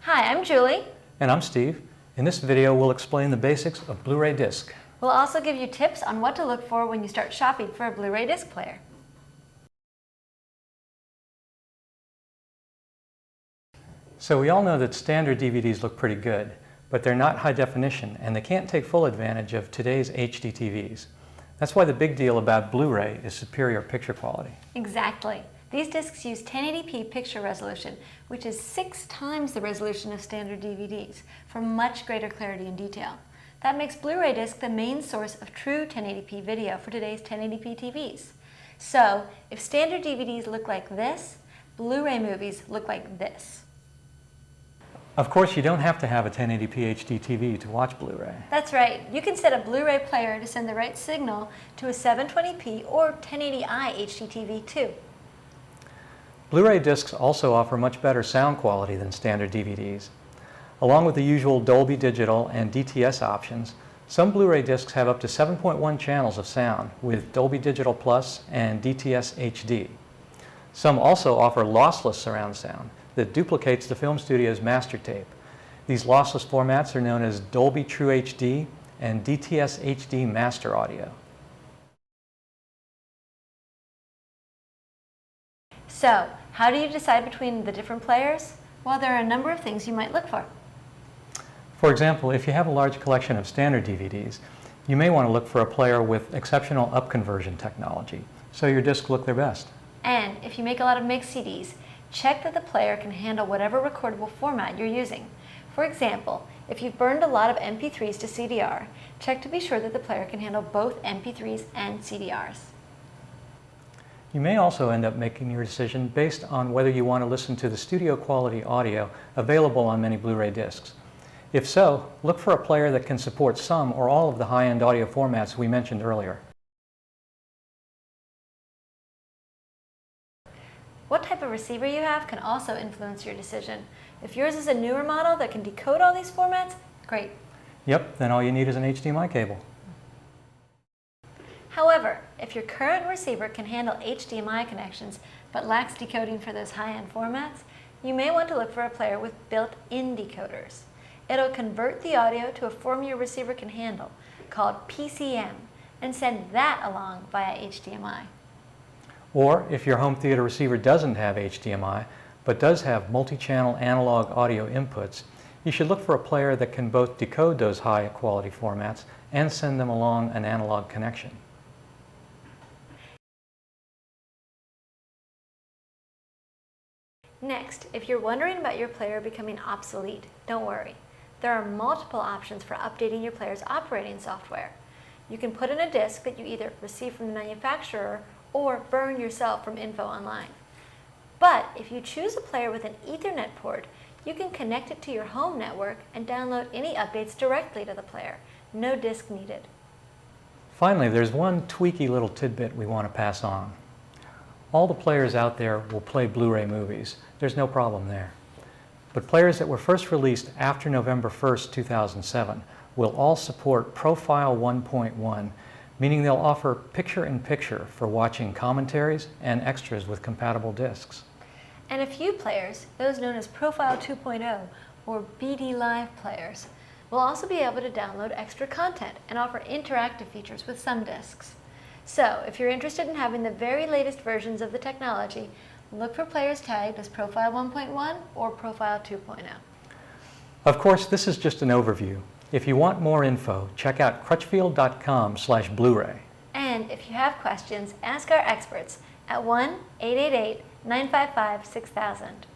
Hi, I'm Julie. And I'm Steve. In this video, we'll explain the basics of Blu-ray disc. We'll also give you tips on what to look for when you start shopping for a Blu-ray disc player. So we all know that standard DVDs look pretty good, but they're not high definition and they can't take full advantage of today's HD TVs. That's why the big deal about Blu-ray is superior picture quality. Exactly. These discs use 1080p picture resolution, which is 6 times the resolution of standard DVDs, for much greater clarity and detail. That makes Blu-ray disc the main source of true 1080p video for today's 1080p TVs. So, if standard DVDs look like this, Blu-ray movies look like this. Of course, you don't have to have a 1080p HD TV to watch Blu-ray. That's right. You can set a Blu-ray player to send the right signal to a 720p or 1080i HD TV too. Blu-ray discs also offer much better sound quality than standard DVDs. Along with the usual Dolby Digital and DTS options, some Blu-ray discs have up to 7.1 channels of sound with Dolby Digital Plus and DTS HD. Some also offer lossless surround sound that duplicates the film studio's master tape. These lossless formats are known as Dolby True HD and DTS HD Master Audio. So, how do you decide between the different players? Well, there are a number of things you might look for. For example, if you have a large collection of standard DVDs, you may want to look for a player with exceptional upconversion technology, so your discs look their best. And if you make a lot of mixed CDs, check that the player can handle whatever recordable format you're using. For example, if you've burned a lot of MP3s to CDR, check to be sure that the player can handle both MP3s and CDRs. You may also end up making your decision based on whether you want to listen to the studio quality audio available on many Blu-ray discs. If so, look for a player that can support some or all of the high-end audio formats we mentioned earlier. What type of receiver you have can also influence your decision. If yours is a newer model that can decode all these formats, great. Yep, then all you need is an HDMI cable. However, if your current receiver can handle HDMI connections but lacks decoding for those high-end formats, you may want to look for a player with built-in decoders. It'll convert the audio to a form your receiver can handle, called PCM, and send that along via HDMI. Or if your home theater receiver doesn't have HDMI, but does have multi-channel analog audio inputs, you should look for a player that can both decode those high-quality formats and send them along an analog connection. Next, if you're wondering about your player becoming obsolete, don't worry. There are multiple options for updating your player's operating software. You can put in a disc that you either receive from the manufacturer or burn yourself from info online. But if you choose a player with an Ethernet port, you can connect it to your home network and download any updates directly to the player. No disc needed. Finally, there's one tweaky little tidbit we want to pass on. All the players out there will play Blu-ray movies. There's no problem there. But players that were first released after November 1st, 2007 will all support Profile 1.1, meaning they'll offer picture-in-picture for watching commentaries and extras with compatible discs. And a few players, those known as Profile 2.0 or BD Live players, will also be able to download extra content and offer interactive features with some discs. So, if you're interested in having the very latest versions of the technology, look for players tagged as Profile 1.1 or Profile 2.0. Of course, this is just an overview. If you want more info, check out crutchfield.com/Blu-ray. And if you have questions, ask our experts at 1-888-955-6000.